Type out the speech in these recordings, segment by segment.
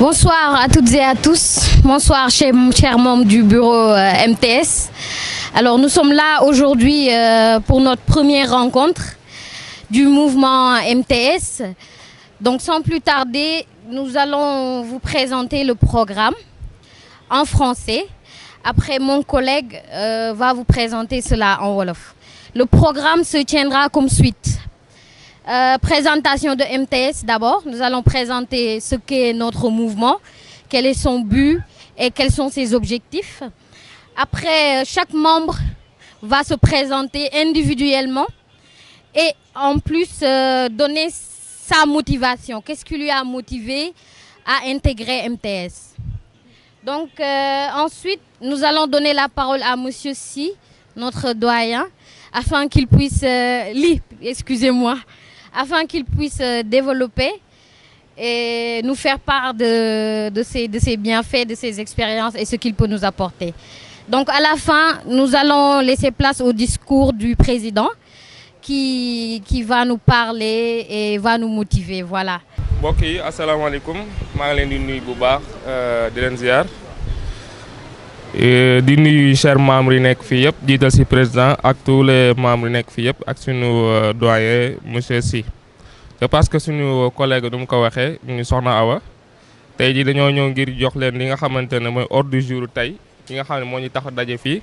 Bonsoir à toutes et à tous. Bonsoir chers membres du bureau MTS. Alors nous sommes là aujourd'hui pour notre première rencontre du mouvement MTS. Donc sans plus tarder, nous allons vous présenter le programme en français. Après, mon collègue va vous présenter cela en wolof. Le programme se tiendra comme suite. Présentation de MTS d'abord. Nous allons présenter ce qu'est notre mouvement, quel est son but et quels sont ses objectifs. Après, chaque membre va se présenter individuellement et en plus donner sa motivation. Qu'est-ce qui lui a motivé à intégrer MTS? Donc ensuite, nous allons donner la parole à Monsieur Si, notre doyen, afin qu'il puisse afin qu'il puisse développer et nous faire part de ses bienfaits, de ses expériences et ce qu'il peut nous apporter. Donc à la fin, nous allons laisser place au discours du président qui va nous parler et va nous motiver. Voilà. mbokk yi asalaamaaleykum maa ngi leen di nuyu bu baax di leen ziar di nuyu chers membres yi nekk fii yëpp jiital ci président ak tous les membres yi nekk fii yëpp ak suñu doyen monsieur Sy. c'est parce que suñu collègue nu mu ko waxee ñu soxna Awa tey jii dañoo ñëw ngir jox leen li nga xamante ne mooy ordre du jour tey ki nga xam ne moo ñu tax daje fii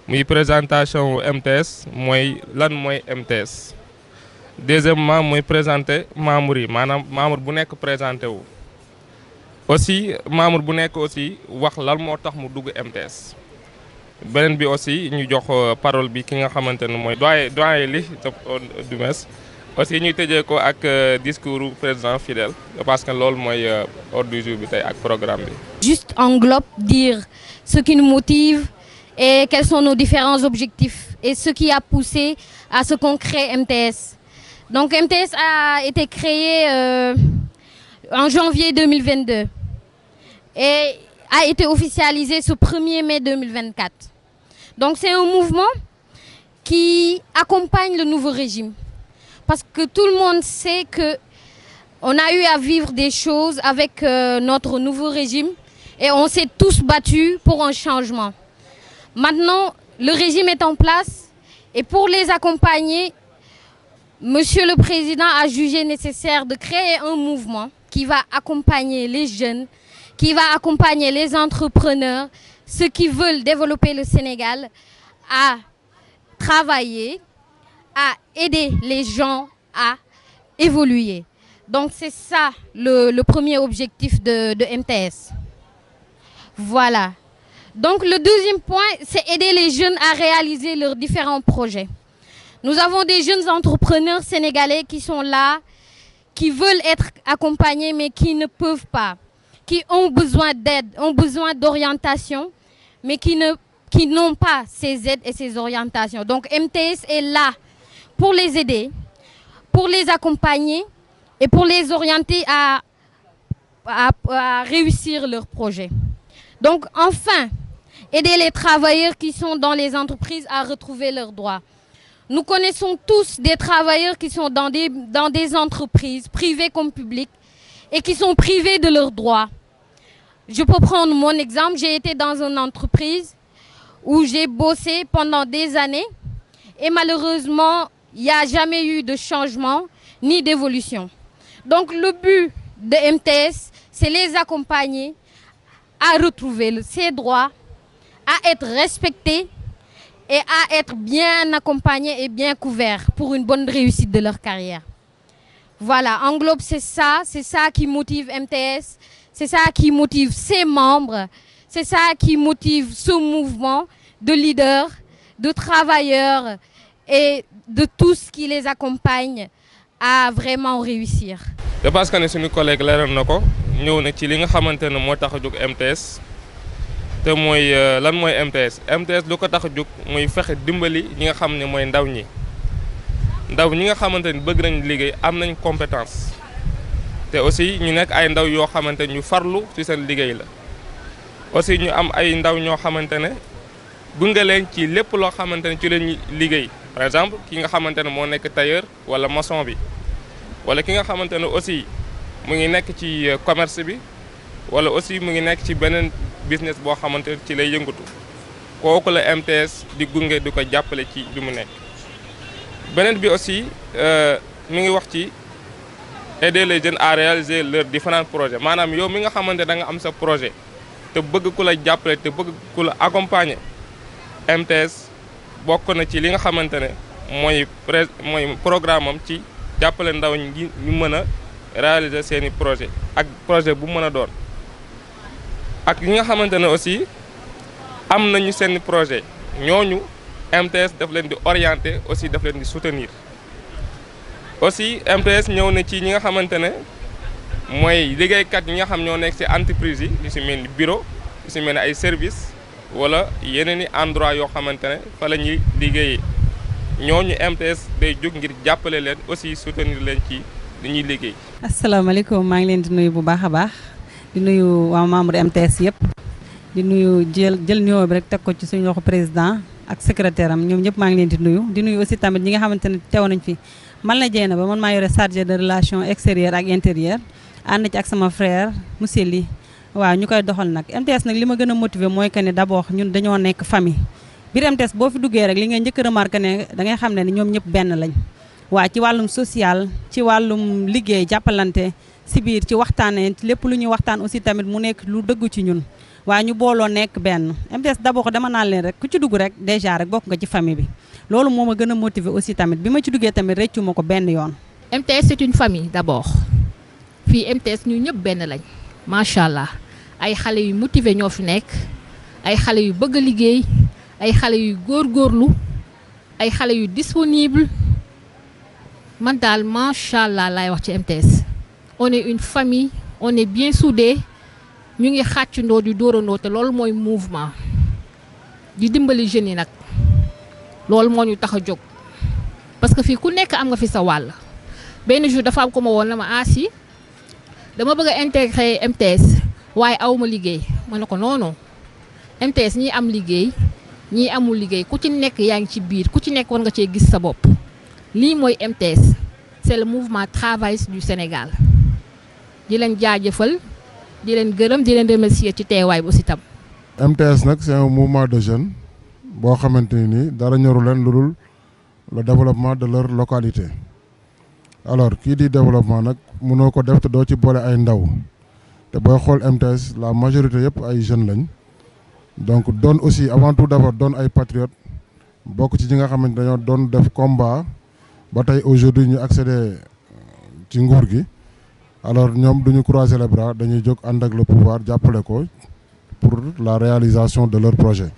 muy présentation MTS mooy lan mooy MTS. deuxièmement mooy présenter membres yi maanaam membre bu nekk présenté wu aussi membre bu nekk aussi wax lan moo tax mu dugg MTS. beneen bi aussi ñu jox parole bi ki nga xamante ne mooy doyen li du mes aussi ñuy tëjee ko ak discours président fidèle parce que loolu mooy ordre du jour bi tey ak programme bi. Juste en globe dire ce qui nous motive et quels sont nos différents objectifs et ce qui a poussé à ce qu'on crée MTS. Donc MTS a été créé en janvier 2022 et a été officialisé ce 1er mai 2024. Donc c'est un mouvement qui accompagne le nouveau régime. Parce que tout le monde sait qu'on a eu à vivre des choses avec notre nouveau régime et on s'est tous battus pour un changement. Maintenant, le régime est en place et pour les accompagner, Monsieur le Président a jugé nécessaire de créer un mouvement qui va accompagner les jeunes, qui va accompagner les entrepreneurs, ceux qui veulent développer le Sénégal, à travailler, à aider les gens à évoluer. Donc c'est ça le premier objectif de MTS. Voilà. Donc le deuxième point, c'est aider les jeunes à réaliser leurs différents projets. Nous avons des jeunes entrepreneurs sénégalais qui sont là, qui veulent être accompagnés mais qui ne peuvent pas, qui ont besoin d'aide, ont besoin d'orientation, mais qui n'ont pas ces aides et ces orientations. Donc MTS est là pour les aider, pour les accompagner et pour les orienter à réussir leurs projets. Donc enfin, aider les travailleurs qui sont dans les entreprises à retrouver leurs droits. Nous connaissons tous des travailleurs qui sont dans des entreprises, privées comme publiques, et qui sont privés de leurs droits. Je peux prendre mon exemple. J'ai été dans une entreprise où j'ai bossé pendant des années et malheureusement, il n'y a jamais eu de changement ni d'évolution. Donc le but de MTS, c'est les accompagner à retrouver ces droits, à être respectés et à être bien accompagnés et bien couverts pour une bonne réussite de leur carrière. Voilà, en globe, c'est ça qui motive MTS, c'est ça qui motive ses membres, c'est ça qui motive ce mouvement de leaders, de travailleurs et de tous qui les accompagnent à vraiment réussir. C'est parce que suñu collègue leeral na ko ñëw na ci li nga xamante ne moo tax a jóg MTS. te mooy lan mooy MTS lu ko tax a jóg mooy fexe dimbali ñi nga xam ne mooy ndaw ñi nga xamante ni bëgg nañ liggéey am nañ compétence te aussi ñu nekk ay ndaw yoo xamante ñu farlu ci seen liggéey la aussi ñu am ay ndaw ñoo xamante ne gunge leen ci lépp loo xamante ne ci leen liggéey par exemple ki nga xamante ne moo nekk tailleur wala maçon bi wala ki nga xamante ne aussi mu ngi nekk ci commerce bi wala aussi mu ngi nekk ci beneen business boo xamante ci lay yëngatu kooku la MTS di gunge di ko jàppale ci li mu nekk. beneen bi aussi mi ngi wax ci aider les jeunes à réaliser leurs différents projets maanaam yow mi nga xamante da nga am sa projet te bëgg ku la jàppale te bëgg ku la accompagner MTS bokk na ci li nga xamante ne mooy programme am ci jàppale ndaw ñi ñu mën a réaliser seeni projet ak projet bu mën a doon ak ñi nga xamante ne aussi am nañu seeni projet ñooñu MTS daf leen di orienter aussi daf leen di soutenir aussi MTS ñëw na ci ñi nga xamante ne mooy liggéeykat yi nga xam ñoo nekk ci entreprise yi yu ci mel ni bureau yu ci mel ni ay service wala yeneen i endroit yoo xamante ne fa la ñuy liggéeyee ñooñu MTS day jóg ngir jàppale leen aussi soutenir leen ci li ñuy liggéey. asalaamaaleykum maa ngi leen di nuyu bu baax a baax di nuyu waa membre MTS yëpp di nuyu jël nuyoo bi rek teg ko ci suñu loxo président ak secrétaire am ñoom ñëpp maa ngi leen di nuyu aussi tamit ñi nga xamante ne teew nañ fi. man la Dieyna ba man maa yore chargé de relations extérieures ak intérieures ànd ci ak sama frère monsieur Ly waaw ñu koy doxal nag MTS nag li ma gën a motiver mooy que ne d'abord ñun dañoo nekk famille biir MTS boo fi duggee rek li ngay njëkk a remarqué ne da ngay xam ne ñoom ñëpp benn lañ waa ci wàllum social ci wàllum liggéey jàppalante si biir ci waxtaanee lépp lu ñuy waxtaan aussi tamit mu nekk lu dëggu ci ñun waa ñu booloo nekk benn MTS d'abord dama naan leen rek ku ci dugg rek déjà rek bokk nga ci famille bi loolu moo ma gën a motiver aussi tamit bi ma ci duggee tamit rëccu ma ko benn yoon. MTS c'est une famille d'abord fii MTS ñu ñëpp benn lañ macha allah ay xale yu motiver ñoo fi nekk ay xale yu bëgg a liggéey ay xale yu góorgóorlu ay xale yu disponible man daal macha allah laay wax ci MTS. on est une famille on est bien soudés ñu ngi xàccandoo di dóorandoo te loolu mooy mouvement di dimbali jeunes yi nag. loolu moo ñu tax a jóg parce que fii ku nekk am nga fi sa wàll benn jour dafa am ko ma woon na ma si dama bëgg a intégrer MTS waaye awma liggéey ma ne ko non non MTS ñii am liggéey ñii amul liggéey ku ci nekk yaa ngi ci biir ku ci nekk war nga cee gis sa bopp lii mooy MTS c'est le mouvement travailliste du Sénégal di leen jaajëfal di leen gërëm di leen remercier ci teewaay bu aussi tam. MTS nag c'est un mouvement de jeunes. boo xamante ni dara ñoru leen lu dul le développement de leur localité alors kii di développement nag mënoo ko def te doo ci boole ay ndaw te booy xool MTS la majorité yëpp ay jeunes lañ donc doon aussi avant tout d'abord doon ay patriotes bokk ci ñi nga xamante dañoo doon def combat ba tey aujourd'hui ñu accéder ci nguur gi alors ñoom duñu croiser les bras dañuy jóg ànd ak le pouvoir jàppale ko pour la réalisation de leur projet.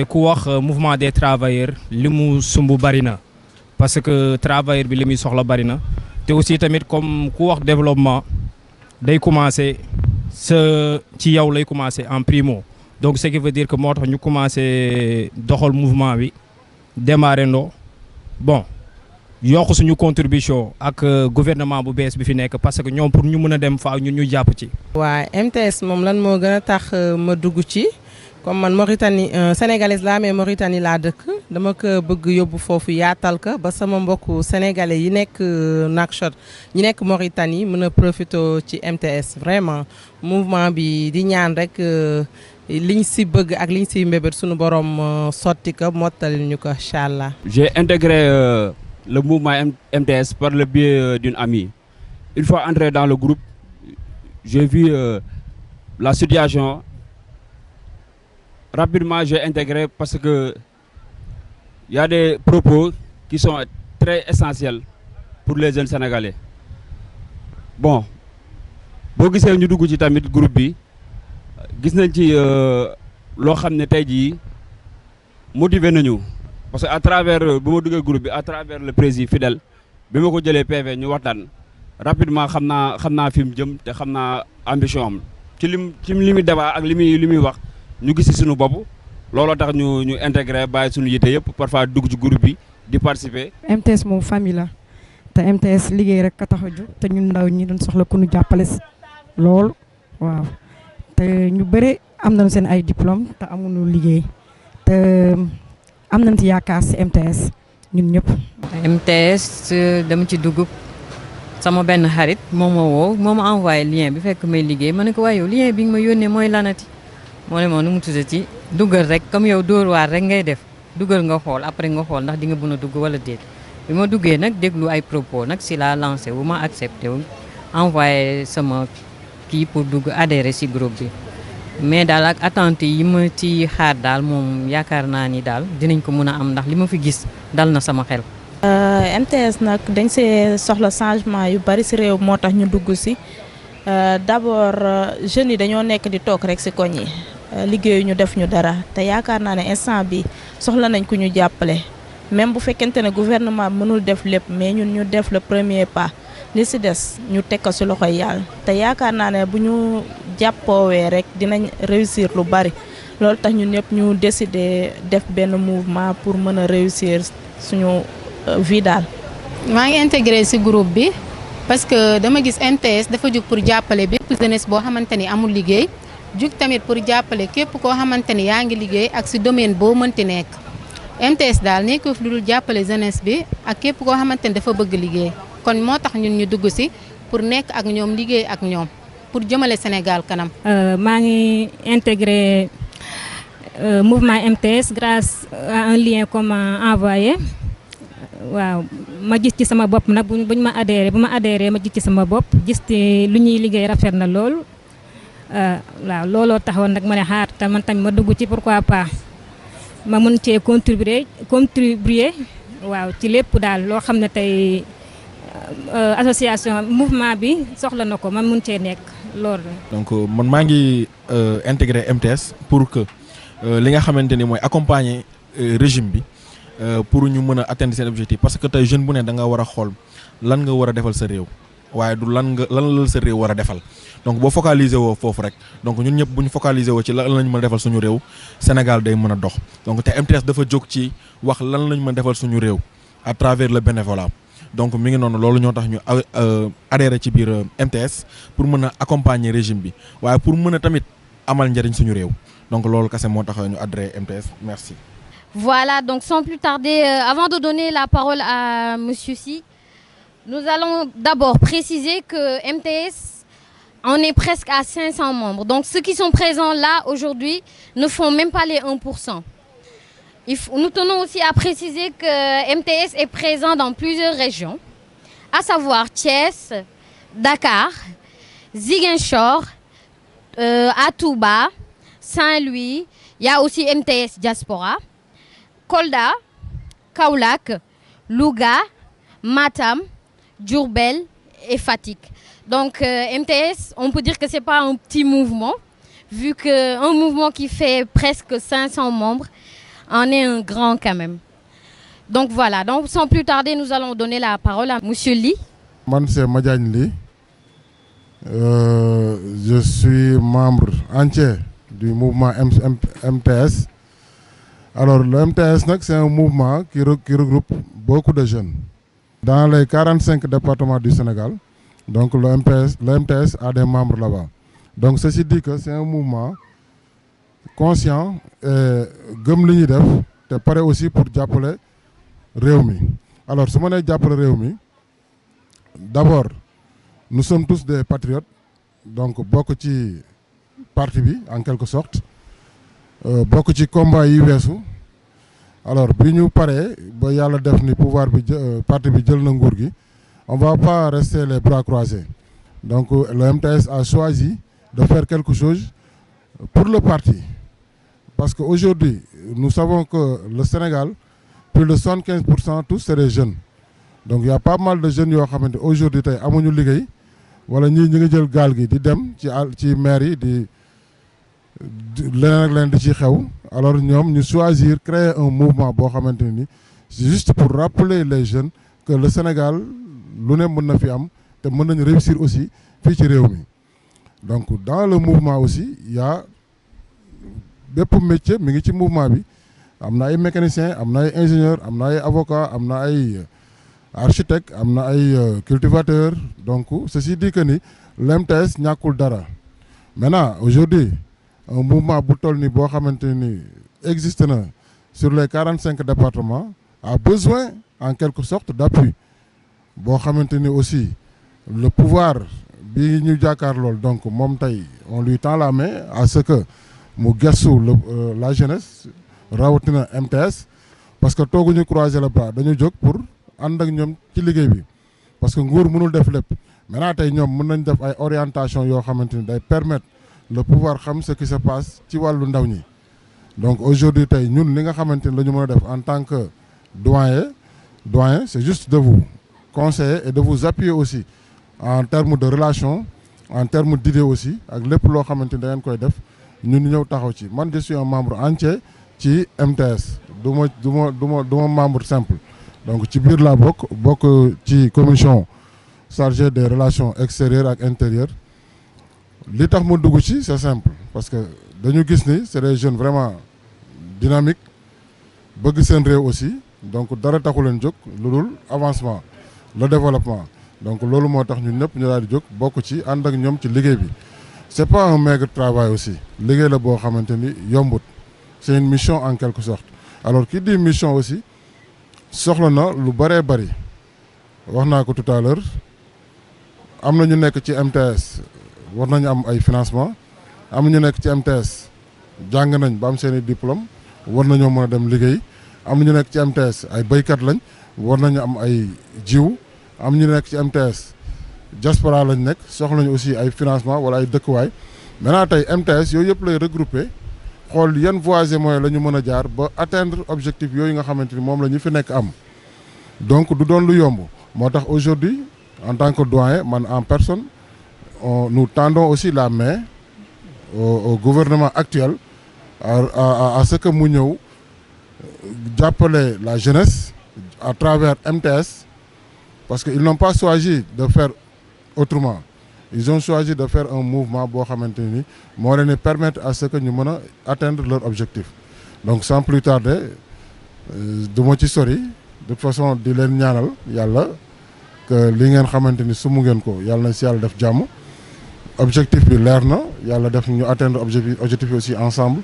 ku wax mouvement des travailleurs li mu sumb bari na parce que travailleur bi li muy soxla bari na te aussi tamit comme ku wax développement day commencer ci yow lay commencer en primo donc ce qui veut dire que moo tax ñu commencer doxal mouvement bi démarrer ndoo bon yokk suñu contribution ak gouvernement bu bees bi fi nekk parce que ñoom pour ñu mën a dem faaw ñun ñu jàpp ci. waaw MTS moom lan moo gën a tax ma dugg ci comme man Mauritanie sénégalaise laa mais Mauritanie laa dëkk dama ko bëgg yóbbu foofu yaatal ko ba sama mbokku sénégalais yi nekk Nouakchott ñi nekk Mauritanie mën a profité ci MTS vraiment mouvement bi di ñaan rek liñ si bëgg ak liñ si mbébét suñu borom sotti ko mottali ñu ko incha allah. J'ai intégré le mouvement MTS par le biais d'une amie. Une fois entré dans le groupe, j'ai vu la situation. Rapidement, j'ai intégré parce que il y a des propos qui sont très essentiels pour les jeunes Sénégalais. Bon, boo gisee ñu dugg ci tamit groupe bi gis nañ ci loo xam ne tey jii motivé nañu. parce que à travers bu ma duggee groupe bi à travers le président fidèle bi ma ko jëlee PV ñu waxtaan rapidement xam naa fi mu jëm te xam naa ambition am ci li muy débat ak li muy wax ñu gis ci suñu bopp looloo tax ñu intégré bàyyi suñu yite yëpp parfois dugg ci groupe bi di participer. MTS moom famille la te MTS liggéey rek ka tax a jóg te ñun ndaw ñi doon soxla ku ñu jàppale si loolu waaw te ñu bëre am nañu seen ay diplôme te amuñu liggéey te. am nañ ci yaakaar ci MTS ñun ñëpp. MTS dama ci dugg sama benn xarit moo ma woo moo ma envoyé lien bi fekk may liggéey ma ne ko waaye yow lien bi nga ma yónnee mooy lanati moo ne ma nu mu tuddati dugal rek comme yow dóor waar rek ngay def dugal nga xool après nga xool ndax di nga mën a dugg wala déet bi ma duggee nag déglu ay propos nag si la lancé wu ma accepté wu envoyé sama kii pour dugg adhéré si groupe bi mais daal ak attente yi ma ci xaar daal moom yaakaar naa ni daal dinañ ko mën a am ndax li ma fi gis dal na sama xel. MTS nag dañ see soxla changement yu bari si réew moo tax ñu dugg si d'abord jeunes yi dañoo nekk di toog rek si koñ yi liggéeyu ñu def ñu dara te yaakaar naa ne instant bi soxla nañ ku ñu jàppale même bu fekkente ne gouvernement mënul def lépp mais ñun ñu def le premier pas li si des ñu teg ko si loxoy yàlla te yaakaar naa ne bu ñu jàppoowee rek dinañ réussir lu bari loolu tax ñun ñëpp ñu décider def benn mouvement pour mën a réussir suñu vie daal. maa ngi intégré ci groupe bi parce que dama gis MTS dafa jug pour jàppale bépp jeunesse boo xamante ni amul liggéey jug tamit pour jàppale képp koo xamante ni yaa ngi liggéey ak ci domaine boo mënti nekk MTS daal nekkul lu dul jàppale jeunesse bi ak képp koo xamante ni dafa bëgg liggéey kon moo tax ñun ñu dugg ci pour nekk ak ñoom liggéey ak ñoom pour jëmale Sénégal kanam. maa ngi intégré mouvement MTS grâce à un lien qu'on m'a envoyé. waaw ma gis ci sama bopp nag buñ ma adhéré bu ma adhéré ma gis ci sama bopp gis ci lu ñuy liggéey rafet na lool waaw looloo taxoon nag ma ne xaar te man tamit ma dugg ci pourquoi pas ma mën cee contribuer waaw ci lépp daal loo xam ne tey association mouvement bi soxla na ko ma mën cee nekk loolu. donc man maa ngi intégré MTS pour que li nga xamante ni mooy accompagner régime bi. Pour ñu mën a atteindre seen objectif parce que tey jeune bu ne da nga war a xool lan nga war a defal sa réew waaye du lan la sa réew war a defal donc boo focaliser woo foofu rek donc ñun ñëpp bu ñu focaliser woo ci lan lañ mën a defal suñu réew Sénégal day mën a dox donc te MTS dafa jóg ci wax lan lañ mën a defal suñu réew à travers le bénévolat donc mi ngi noonu loolu ñoo tax ñu adhéré ci biir MTS pour mën a accompagner régime bi waaye pour mën a tamit amal njëriñ suñu réew donc loolu kese moo tax ñu adhéré MTS merci. Voilà, donc sans plus tarder, avant de donner la parole à Monsieur Si, nous allons d'abord préciser que MTS en est presque à 500 membres. Donc ceux qui sont présents là aujourd'hui ne font même pas les 1%. Nous tenons aussi à préciser que MTS est présent dans plusieurs régions, à savoir Thiès, Dakar, Ziguinchor, à Touba, Saint-Louis. Il y a aussi MTS Diaspora. Kolda, Kaolack, Louga, Matam, Diourbel et Fatick. Donc MTS, on peut dire que c'est pas un petit mouvement, vu qu'un mouvement qui fait presque 500 membres en est un grand quand même. Donc voilà, donc sans plus tarder, nous allons donner la parole à Monsieur Ly. Moi, c'est Madiagne Ly. Je suis membre entier du mouvement MTS. Alors, le MTS, c'est un mouvement qui regroupe beaucoup de jeunes. Dans les 45 départements du Sénégal, donc le MTS a des membres là-bas. Donc, ceci dit que c'est un mouvement conscient et gëm li ñuy def te pare aussi pour jàppale réew mi. Alors, su ma nee jàppale réew mi, d'abord, nous sommes tous des patriotes, donc bokk ci parti bi en quelque sorte. Bokk ci combat yi weesu alors bi ñu paree ba yàlla def ni pouvoir bi parti bi jël na nguur gi on va pas rester les bras croisés donc le MTS a choisi de faire quelque chose pour le parti parce que aujourd'hui nous savons que le Sénégal plus de 75% tous c'est des jeunes donc il y a pas mal de jeunes yoo xamante aujourd'hui tey amuñu liggéey wala ñii ñi ngi jël gaal gi di dem ci maire yi di leneen ak leneen di ci xew alors ñoom ñu choisir créer un mouvement boo xamante ni juste pour rappeler les jeunes que le Sénégal lu ne mën na fi am te mën nañu réussir aussi fii ci réew mi donc dans le mouvement aussi il y a bépp métier mi ngi ci mouvement bi am na ay mécaniciens am na ay ingénieurs am na ay avocats am na ay architectes am na ay cultivateurs donc ceci dit que ni l'MTS ñàkkul dara maintenant aujourd'hui un mouvement bu toll ni boo xamante ni existe na sur les 45 départements a besoin en quelque sorte d'appui boo xamante ni aussi le pouvoir bi ñu jàkkaar lool donc moom tey on lui tend la main à ce que mu gëstu la jeunesse rawatina MTS parce que tooguñu croiser le bras dañu jóg pour ànd ak ñoom ci liggéey bi parce que nguur mënul def lépp maintenant tey ñoom mën nañ def ay orientation yoo xamante ni day permettre le pouvoir xam ce qui se passe ci wàllu ndaw ñi donc aujourd'hui tey ñun li nga xamante ni la ñu mën a def en tant que doyen c'est juste de vous conseiller et de vous appuyer aussi en termes de relations en termes d'idées aussi ak lépp loo xamante ni da ngeen koy def ñun ñëw taxaw ci man je suis un membre entier ci MTS du ma membre simple donc ci biir laa bokk ci commission chargée des relations extérieures ak intérieures li tax ma dugg ci c'est simple parce que dañu gis ni c'est des jeunes vraiment dynamiques bëgg seen réew aussi donc dara taxu leen jóg lu dul avancement le développement donc loolu moo tax ñun ñëpp ñu daal di jóg bokk ci ànd ak ñoom ci liggéey bi c'est pas un maigre travail aussi liggéey la boo xamante ni yombut c'est une mission en quelque sorte alors qui dit mission aussi soxla na lu bëree bëri wax naa ko tout à l'heure am na ñu nekk ci MTS war nañu am ay financement am na ñu nekk ci MTS jàng nañ ba am seen i diplôme war nañoo mën a dem liggéey am na ñu nekk ci MTS ay béykat lañ war nañu am ay jiw am ñu nekk ci MTS diaspora lañ nekk soxla nañu aussi ay financement wala ay dëkkuwaay maintenant tey MTS yooyu yëpp lay regrouper xool yan voies et moyens la ñu mën a jaar ba atteindre objectif yooyu nga xamante ni moom la ñu fi nekk am donc du doon lu yomb moo tax aujourd'hui en tant que doyen man en personne nous tendons aussi la main au gouvernement actuel à ce que mu ñëw jàppale la jeunesse à travers MTS parce que ils n'ont pas choisi de faire autrement ils ont choisi de faire un mouvement boo xamante ni moo leen di permettre à ce que ñu mën a atteindre leur objectif donc sans plus tarder du ma ci sori de toute façon di leen ñaanal yàlla que li ngeen xamante ni sumu ngeen ko yàlla na si yàlla def jàmm objectif bi leer na yàlla def ñu atteindre objectif bi aussi ensemble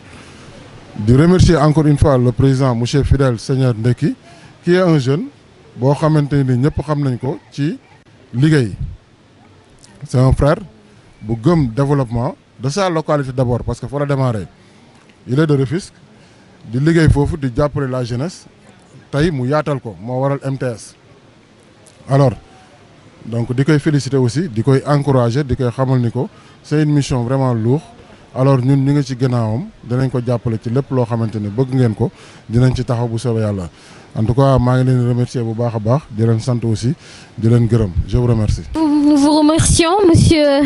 di remercier encore une fois le président monsieur Fidèle Seigneur Ndeki qui est un jeune boo xamante ni ñëpp xam nañ ko ci liggéey c'est un frère bu gëm développement de sa localité d'abord parce que fa la démarré il est de Rufisque di liggéey foofu di jàppale la jeunesse tey mu yaatal ko moo waral MTS alors donc di koy féliciter aussi di koy encourager di koy xamal ni ko c'est une mission vraiment lourde alors ñun ñu ngi ci gannaawam dinañ ko jàppale ci lépp loo xamante ni bëgg ngeen ko dinañ ci taxaw bu soobee yàlla en tout cas maa ngi leen di remercier bu baax a baax di leen sant aussi di leen gërëm je vous remercie. Nous vous remercions monsieur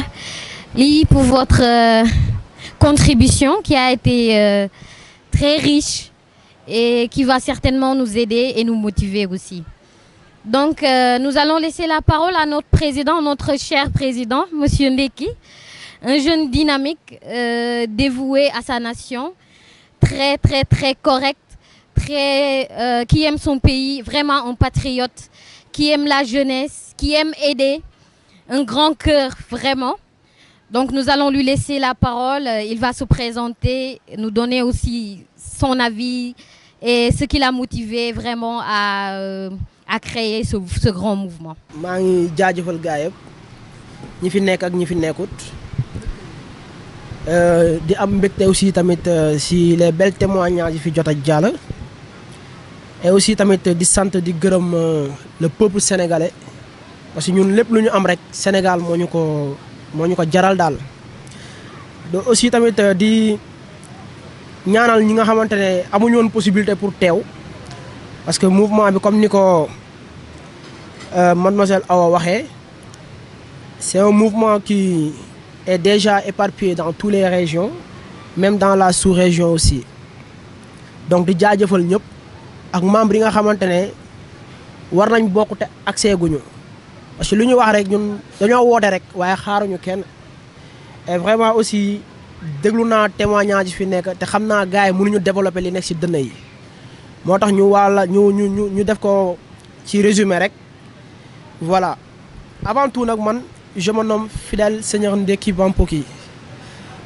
Ly pour votre contribution qui a été très riche et qui va certainement nous aider et nous motiver aussi. Donc nous allons laisser la parole à notre président, notre cher président, monsieur Ndeki, un jeune dynamique, dévoué à sa nation, très très très correct, qui aime son pays, vraiment un patriote, qui aime la jeunesse, qui aime aider, un grand cœur vraiment. Donc nous allons lui laisser la parole, il va se présenter, nous donner aussi son avis et ce qui l'a motivé vraiment à créer ce grand mouvement. maa ngi jaajëfal gaa yëpp ñi fi nekk ak ñi fi nekkut di am mbégte aussi tamit si les belles témoignages yi fi jot a jàll et aussi tamit di sant di gërëm le peuple sénégalais parce que ñun lépp lu ñu am rek Sénégal moo ñu ko jaral daal do aussi tamit di ñaanal ñi nga xamante ne amuñu woon possibilité pour teew parce que mouvement bi comme ni ko mademoiselle Awa waxee c'est un mouvement qui est déjà éparpillé dans toutes les régions même dans la sous-région aussi donc di jaajëfal ñëpp ak membres yi nga xamante ne war nañ bokk te accès guñu parce que lu ñu wax rek ñun dañoo woote rek waaye xaaruñu kenn et vraiment aussi déglu naa témoignage fi nekk te xam naa gars yi mënuñu développer li nekk ci dënn yi moo tax ñu def ko ci résumé rek voilà avant tout nag man je me nomme Fidèle Seigneur Ndeki Bampoki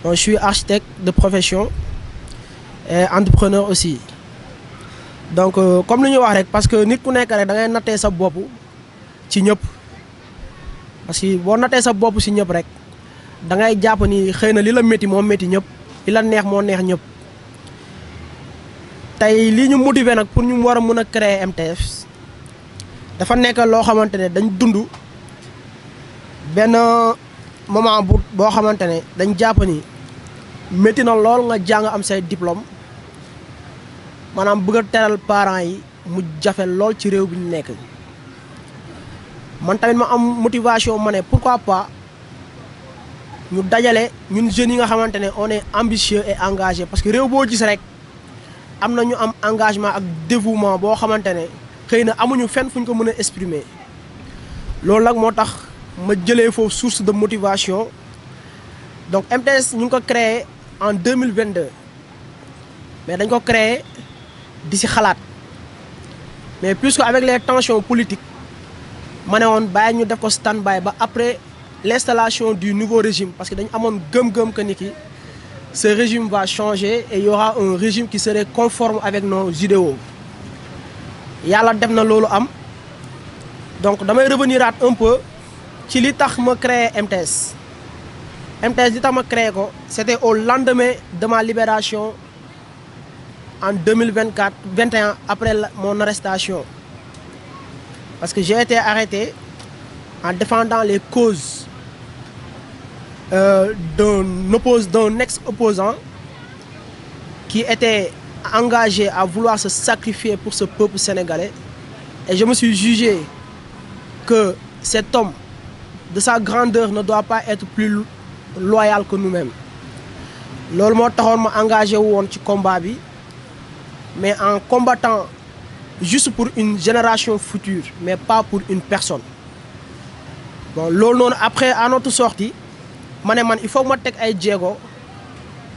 je suis architecte de profession et entrepreneur aussi donc comme li ñu wax rek parce que nit ku nekk rek da ngay nattee sa bopp ci ñëpp parce que boo natee sa bopp si ñëpp rek da ngay jàpp ni xëy na li la métti moo métti ñëpp li la neex moo neex ñëpp tey lii ñu motiver nag pour ñu war a mën a créer MTS dafa nekk loo xamante ne dañ dund benn moment boo xamante ne dañ jàpp ni métti na lool nga jàng am say diplôme maanaam bëgg a teral parents yi mu jafe lool ci réew bi ñu nekk man tamit ma am motivation ma ne pourquoi pas ñu dajale ñun jeunes yi nga xamante ne on est ambitieux et engagé parce que réew boo gis rek am na ñu am engagement ak dévouement boo xamante ne xëy na amuñu fenn fu ñu ko mën a exprimer loolu nag moo tax ma jëlee foofu source de motivation donc MTS ñu ngi ko créé en 2022 mais dañ ko créé di si xalaat mais puisque avec les tensions politiques ma ne woon bàyyi ñu def ko stand-by ba après l'installation du nouveau régime parce que dañu amoon gëm-gëm que ni ki ce régime va changer et il y aura un régime qui serait conforme avec nos idéaux yàlla def na loolu am donc damay revenir un peu ci li tax ma créé MTS li tax ma créé ko c'était au lendemain de ma libération en 2021 après mon arrestation parce que j'ai été arrêté en défendant les causes d'un ex-opposant qui était engagé à vouloir se sacrifier pour ce peuple sénégalais et je me suis jugé que cet homme de sa grandeur ne doit pas être plus loyal que nous-mêmes loolu moo taxoon ma engagé wu woon ci combat bi mais en combattant juste pour une génération future mais pas pour une personne bon loolu noonu après à notre sortie ma ne man il faut ma teg ay jéego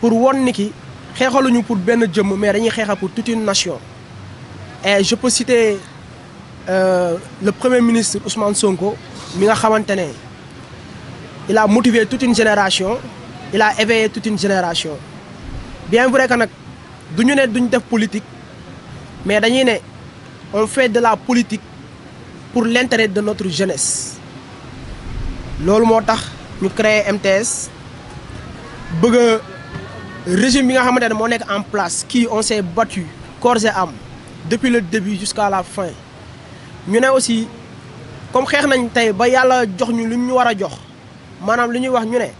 pour won ni ki xeexaluñu pour benn jëmm mais dañuy xeexal pour toute une nation et je peux citer le premier ministre Ousmane Sonko mi nga xamante ne il a motivé toute une génération il a éveillé toute une génération bien vrai que nag duñu ne duñ def politique mais dañuy ne on fait de la politique pour l'intérêt de notre jeunesse loolu moo tax ñu créer MTS bëgg a régime bi nga xamante ne moo nekk en place kii on s'est battu corps et âme depuis le début jusqu'à la fin ñu ne aussi comme xeex nañ tey ba yàlla jox ñu lu ñu war a jox maanaam li ñuy wax ñu ne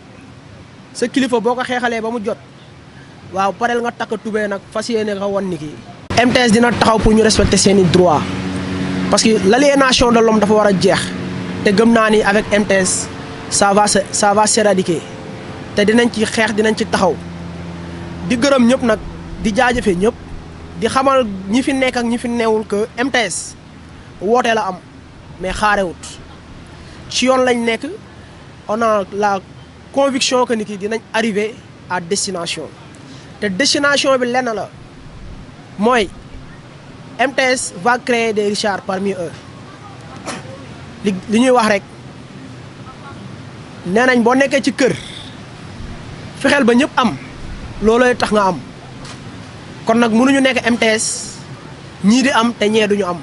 sa kilifa boo ko xeexalee ba mu jot waaw pareel nga takk tubee nag fas yéene nga wan ni ki MTS dina taxaw pour ñu respecter seeni droits parce que l'aliénation de l'homme dafa war a jeex te gëm naa ni avec MTS ça va s'éradiquer te dinañ ci xeex dinañ ci taxaw di gërëm ñëpp nag di jaajëfe ñëpp di xamal ñi fi nekk ak ñi fi neewul que MTS woote la am mais xaarewut ci yoon lañ nekk on a la conviction que ni ki dinañ arriver à destination te destination bi lenn la mooy MTS va créer des richards parmi eux li ñuy wax rek nee nañ boo nekkee ci kër fexeel ba ñëpp am loolooy tax nga am kon nag mënuñu nekk MTS ñii di am te ñee duñu am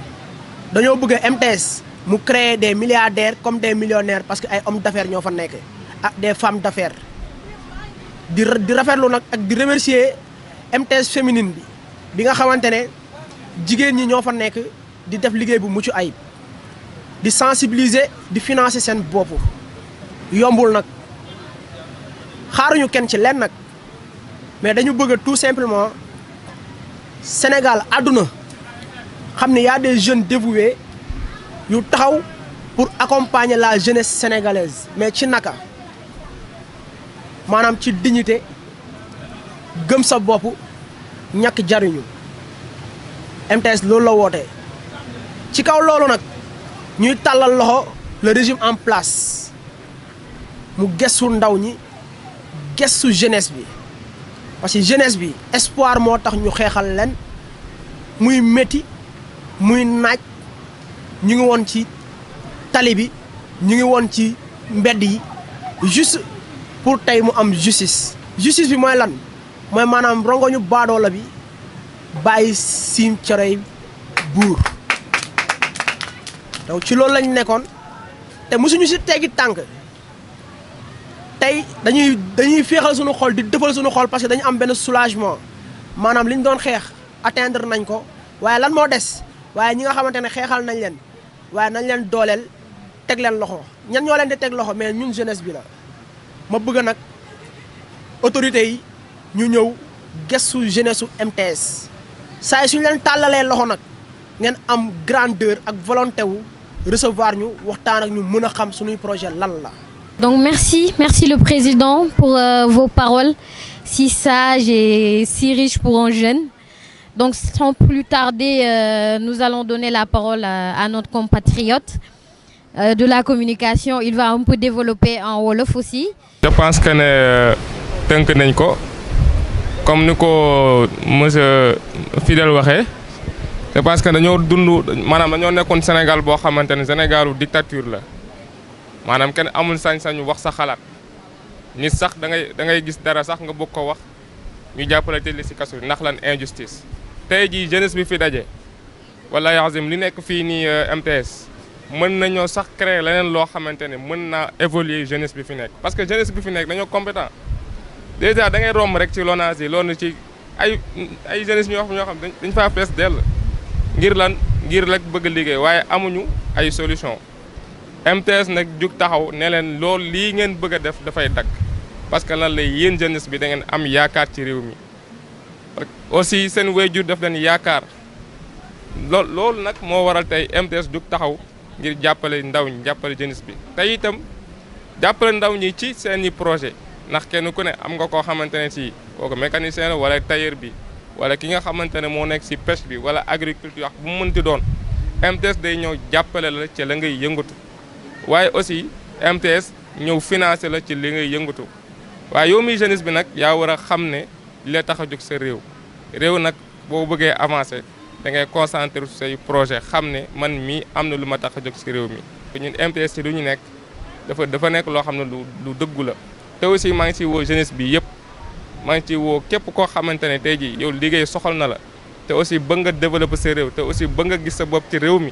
dañoo bëgg MTS mu créer des milliardaires comme des millionnaires parce que ay hommes d'affaires ñoo fa nekk ak des femmes d'affaires di rafetlu nag ak di remercier MTS féminine bi nga xamante ne jigéen ñi ñoo fa nekk di def liggéey bu mucc ayib di sensibiliser di financer seen bopp yombul nag xaaruñu kenn ci leen nag mais dañu bëgg tout simplement Sénégal àdduna xam ne y a des jeunes dévoués yu taxaw pour accompagner la jeunesse sénégalaise mais ci naka maanaam ci dignité gëm sa bopp ñàkk jariñu MTS loolu la woote ci kaw loolu nag ñuy tàllal loxo le régime en place mu gëstu ndaw ñi gëstu jeunesse bi parce que jeunesse bi espoir moo tax ñu xeexal leen muy métti muy naaj ñu ngi woon ci tali bi ñu ngi woon ci mbedd yi juste pour tey mu am justice bi mooy lan mooy maanaam rongoñu baadoola bi bàyyi siim coroy buur donc ci loolu lañ nekkoon te mosuñu si teggi tànk tey dañuy féexal suñu xol di defal suñu xol parce que dañu am benn soulagement maanaam li ñu doon xeex atteindre nañ ko waaye lan moo des waaye ñi nga xamante ne xeexal nañ leen waaye nañ leen dooleel teg leen loxo ñan ñoo leen di teg loxo mais ñun jeunesse bi la ma bëgg nag autorités yi ñu ñëw gëstu jeunesse su MTS saa yi suñu leen tàllalee loxo nag ngeen am grandeur ak volonté wu recevoir ñu waxtaan ak ñu mën a xam suñuy projet lan la. Donc merci le président pour vos paroles si sages et si riches pour un jeune. Donc sans plus tarder, nous allons donner la parole à notre compatriote de la communication. Il va un peu développer en wolof aussi. Je pense que ne tënk nañ ko comme ni ko monsieur Fidèle waxee c'est parce que dañoo dund maanaam dañoo nekkoon Sénégal boo xamante ne Sénégalu dictature la maanaam kenn amul sañ-sañu wax sa xalaat nit sax da ngay gis dara sax nga bëgg ko wax ñu jàppale tëj ci kaso ndax lan injustice. tey jii jeunesse bi fi daje wala yazim li nekk fii nii MTS mën nañoo sax créer leneen loo xamante ne mën naa évoluer jeunesse bi fi nekk parce que jeunesse bi fi nekk dañoo compétent déjà da ngay romb rek ci LONASE yi loolu ci ay jeunesse ñoo xam dañ faa fees dell ngir lan ngir rek bëgg liggéey waaye amuñu ay solution MTS nag jug taxaw ne leen loolu lii ngeen bëgg a def dafay dagg parce que lan lay yéen jeunesse bi da ngeen am yaakaar ci réew mi aussi seen waajur daf leen yaakaar loolu nag moo waral tey MTS jug taxaw ngir jàppale ndaw ñi jàppale jeunesse bi tey itam jàppale ndaw ñi ci seeni projet ndax kenn ku ne am nga koo xamante ne si kooku mécanicien la wala tailleur bi wala ki nga xamante ne moo nekk si pêche bi wala agriculture bu mu mënti doon MTS day ñëw jàppale la ci la ngay yëngatu waaye aussi MTS ñëw financé la ci li ngay yëngatu waaye yow mi jeunesse bi nag yaa war a xam ne li la tax a jóg sa réew nag boo bëggee avancer da ngay concentrer say projet xam ne man mii am na lu ma tax a jóg si réew mi. ñun MTS ci lu ñu nekk dafa nekk loo xam ne lu dëggu la te aussi maa ngi ciy woo jeunesse bi yëpp maa ngi ciy woo képp koo xamante ne tey jii yow liggéey soxal na la te aussi bëgg nga développer sa réew te aussi bëgg nga gis sa bopp ci réew mi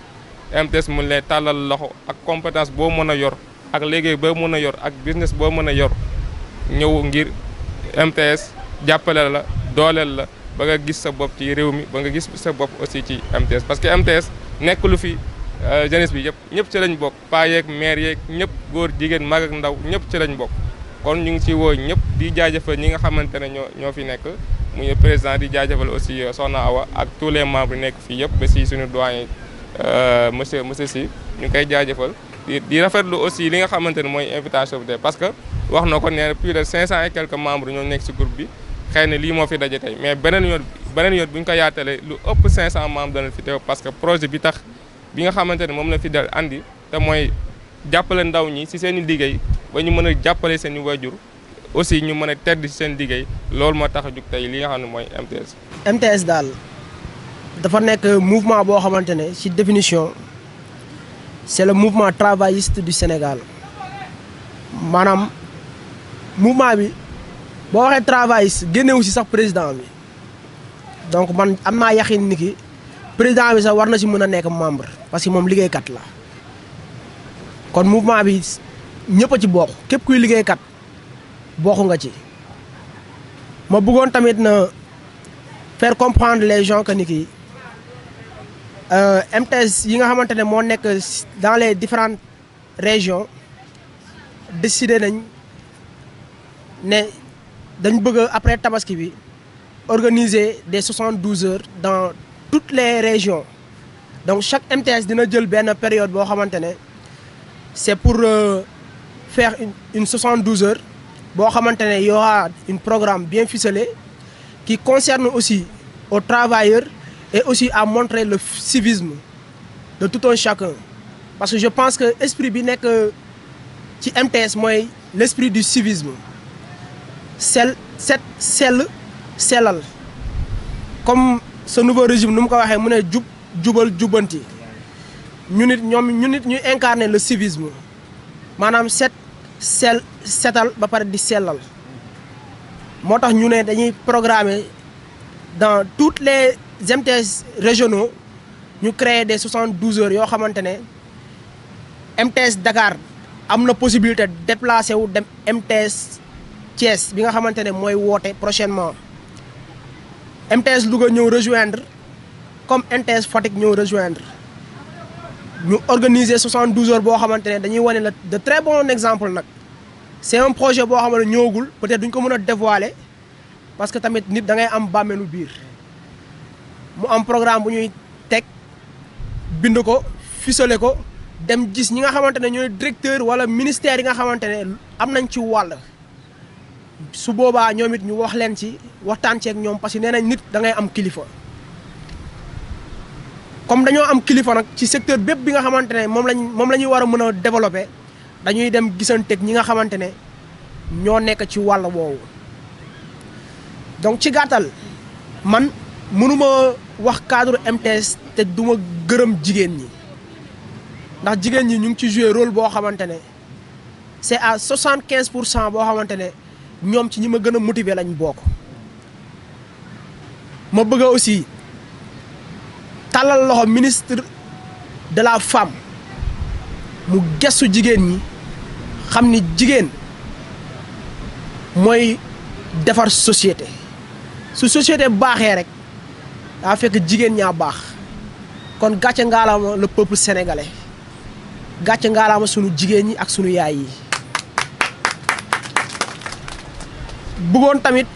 MTS mun lay tàllal loxo ak compétence boo mën a yor ak liggéey boo mën a yor ak business boo mën a yor ñëw ngir MTS jàppale la dooleel la. ba nga gis sa bopp ci réew mi ba nga gis sa bopp aussi ci MTS parce que MTS nekk lu fi jeunesse bi yëpp ñëpp ci lañ bokk paa yeeg maire yeeg ñëpp góor jigéen mag ak ndaw ñëpp ci lañ bokk kon ñu ngi ci woo ñëpp di jaajëfal ñi nga xamante ne ñoo fi nekk muy président di jaajëfal aussi Soxna Awa ak tous les membres yi nekk fii yëpp ba si suñu doyen monsieur Sy ñu ngi koy jaajëfal di rafetlu aussi li nga xamante ne mooy invitation bi parce que wax na ko nee na plus de 500 et quelques membres ñoo nekk si groupe bi xëy na lii moo fi daje tey mais beneen yoon bu ñu ko yaatalee lu ëpp 500 membres dana fi teew parce que projet bi tax bi nga xamante ne moom la fi del andi te mooy jàppale ndaw ñi ci seen i liggéey ba ñu mën a jàppale seen i waajur aussi ñu mën a tedd ci seen liggéey loolu moo tax a jug tey li nga xam ne mooy MTS. MTS daal dafa nekk mouvement boo xamante ne ci définition c'est le mouvement travailliste du Sénégal maanaam mouvement bi. boo waxee travailliste génnewu ci sax président bi donc man am naa yaxin ni ki président bi sax war na ci mën a nekk membre parce que moom liggéeykat la kon mouvement bi ñëpp a ci bokk képp kuy liggéeykat bokk nga ci. ma bëggoon tamit na faire comprendre les gens que ni ki MTS yi nga xamante ne moo nekk dans les différentes régions décidé nañ ne. dañ bëgg après tabaski bi organiser des 72 heures dans toutes les régions donc chaque MTS dina jël benn période boo xamante ne c'est pour faire une 72 heures boo xamante ne y aura un programme bien ficelé qui concerne aussi aux travailleurs et aussi à montrer le civisme de tout un chacun parce que je pense que esprit bi nekk ci MTS mooy l'esprit du civisme sellal comme ce nouveau régime nu mu ko waxee mu ne jubal jubbanti ñu nit ñuy incarner le civisme maanaam setal ba pare di sellal moo tax ñu ne dañuy programmer dans toutes les MTS régionaux ñu créer des 72 heures yoo xamante ne MTS Dakar am na possibilité déplacé wu dem MTS Thiès bi nga xamante ne mooy woote prochainement MTS Louga ñëw rejoindre comme MTS Fatick ñëw rejoindre ñu organiser 72 heures boo xamante ne dañuy wane la de très bon exemple nag c'est un projet boo xamante ne ñëwagul peut-être duñ ko mën a dévoiler parce que tamit nit da ngay am bàmmeelu biir mu am programme bu ñuy teg bind ko ficelé ko dem gis ñi nga xamante ne ñooy directeur wala ministère yi nga xamante ne am nañ ci wàll su boobaa ñoom it ñu wax leen ci waxtaan ceeg ñoom parce que nee nañ nit da ngay am kilifa comme dañoo am kilifa nag ci secteur bépp bi nga xamante ne moom la ñuy war a mën a développer dañuy dem gisanteeg ñi nga xamante ne ñoo nekk ci wàll woowu donc ci gàttal man mënuma wax cadre MTS te duma gërëm jigéen ñi ndax jigéen ñi ñu ngi ci jouer rôle boo xamante ne c'est à 75% boo xamante ne ñoom ci ñi ma gën a motiver lañ bokk ma bëgg aussi tàllal loxo ministre de la femme mu gestu jigéen ñi xam ni jigéen mooy defar société su société baaxee rek daa fekk jigéen ñaa baax kon gàcce ngaalaama le peuple sénégalais gàcce ngaalaama sunu jigéen ñi ak sunu yaay yi bëggoon tamit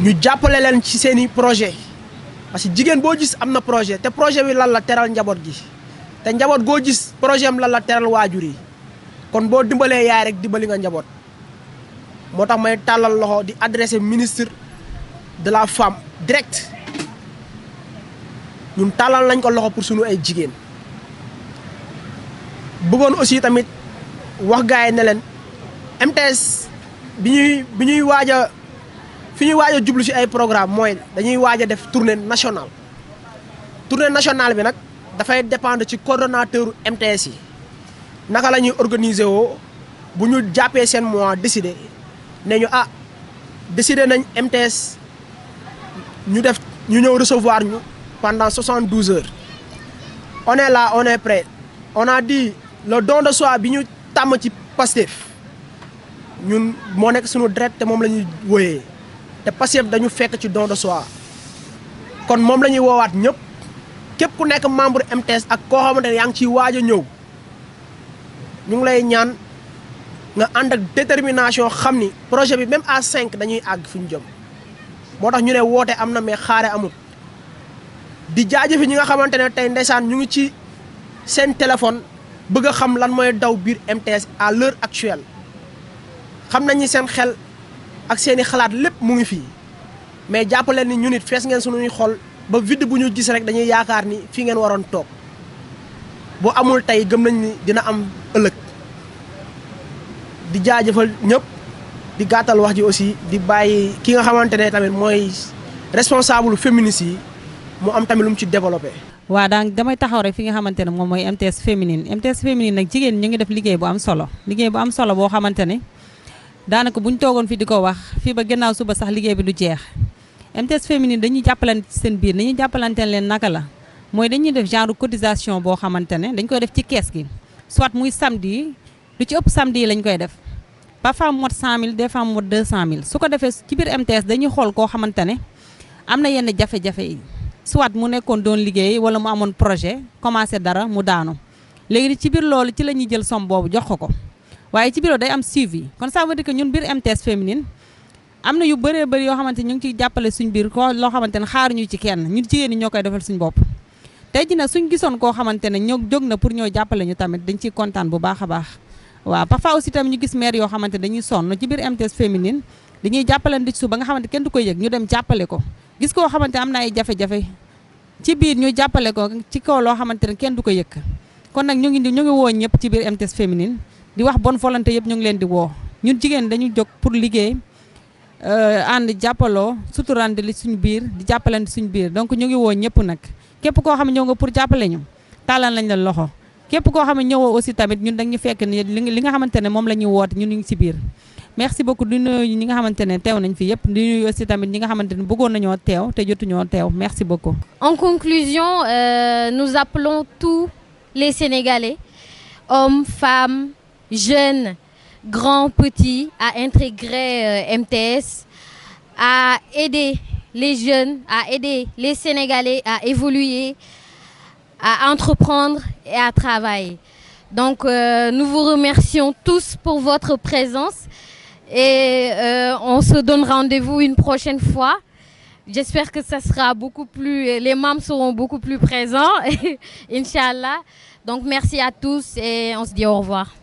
ñu jàppale leen ci seeni projet parce que jigéen boo gis am na projet te projet bi lan la teral njaboot gi te njaboot goo gis projet am lan la teral waajur yi kon boo dimbalee yaay rek dimbali nga njaboot moo tax may tàllal loxo di adresser ministre de la femme direct ñun tàllal nañ ko loxo pour sunu ay jigéen bëggoon aussi tamit wax gaay ne leen MTS bi ñuy waaj a fi ñuy waaj a jublu ci ay programme mooy dañuy waaj a def tournée nationale bi nag dafay dépendre ci coordonnateur MTS yi naka la ñuy organiser woo bu ñu jàppee seen mois décidé ne ñu décidé nañ MTS ñu ñëw recevoir ñu pendant 72 heures on est là on est prêt on a dit le don de soi bi ñu tàmm ci Pastef ñun moo nekk suñu deret te moom la ñuy wóyee te Pastef dañu fekk ci don de soi kon moom la ñuy woowaat ñëpp képp ku nekk membre MTS ak koo xamante ne yaa ngi ciy waaj a ñëw ñu ngi lay ñaan nga ànd ak détermination xam ni projet bi même à 5 dañuy àgg fu ñu jëm moo tax ñu ne woote am na mais xaare amul di jaajëfi ñi nga xamante ne tey ndeysaan ñu ngi ci seen téléphone bëgg a xam lan mooy daw biir MTS à l'heure actuelle xam nañ ni seen xel ak seeni xalaat lépp mu ngi fii mais jàppaleen ni ñu nit fees ngeen suñuy xol ba vide bu ñu gis rek dañuy yaakaar ni fii ngeen waroon toog bu amul tey gëm nañ ni dina am ëllëg di jaajëfal ñëpp di gàttal wax ji aussi di bàyyi ki nga xamante ne tamit mooy responsable féministe yi mu am tamit lu mu ci développé. waaw donc damay taxaw rek fi nga xamante ne moom mooy MTS féminine nag jigéen ñu ngi def liggéey bu am solo boo xamante ne daanaka bu ñu toogoon fi di ko wax fii ba gannaaw suba sax liggéey bi du jeex MTS féminine dañuy jàppalante ci seen biir dañuy jàppalante leen naka la mooy dañuy def genre cotisation boo xamante ne dañ koy def ci kees gi soit muy samedi lu ci ëpp samedi yi lañ koy def parfois mu mot 100000 des fois mu mot 200000 su ko defee ci biir MTS dañuy xool koo xamante ne am na yenn jafe-jafe yi soit mu nekkoon doon liggéey wala mu amoon projet commencé dara mu daanu léegi ci biir loolu ci la ñuy jël somme boobu jox ko waaye ci biir day am suivi kon ça veut dire que ñun biir MTS féminine am na yu bëree bëri yoo xamante ñu ngi ciy jàppale suñ biir ko loo xamante ne xaaruñu ci kenn ñun jigéen ñi ñoo koy defal suñ bopp tey ji nag suñ gisoon koo xamante ne ñoo jóg na pour ñoo jàppale ñu tamit dañ ciy kontaan bu baax a baax waaw parfois aussi tamit ñu gis maire yoo xamante dañuy sonn ci biir MTS féminine dañuy jàppalante ci suuf ba nga xamante kenn du koy yëg ñu dem jàppale ko gis koo xamante am na ay jafe-jafe ci biir ñu jàppale ko ci kaw loo xamante ne kenn du ko yëg kon nag ñu ngi woo ñëpp ci biir MTS féminine di wax bonne volonté yëpp ñu ngi leen di woo ñun jigéen dañu jóg pour liggéey ànd jàppaloo suturante li suñu biir di jàppalante suñu biir donc ñu ngi woo ñëpp nag képp koo xam ne ñëw nga pour jàppale ñu tàllal nañ la loxo képp koo xam ne ñëwoo aussi tamit ñun dañu fekk ni li nga xamante ne moom la ñuy woote ñun ñu ngi ci biir merci beaucoup di nuyu ñi nga xamante ne teew nañ fi yëpp di nuyu aussi tamit ñi nga xamante ne bëggoon nañoo teew te jotuñoo teew merci beaucoup. En conclusion, nous appelons tous les Sénégalais hommes, femmes, jeunes, grands, petits, à intégrer MTS, à aider les jeunes, à aider les Sénégalais à évoluer, à entreprendre et à travailler. Donc nous vous remercions tous pour votre présence et on se donne rendez-vous une prochaine fois. J'espère que ça sera beaucoup plus, les membres seront beaucoup plus présents, Inch'Allah. Donc merci à tous et on se dit au revoir.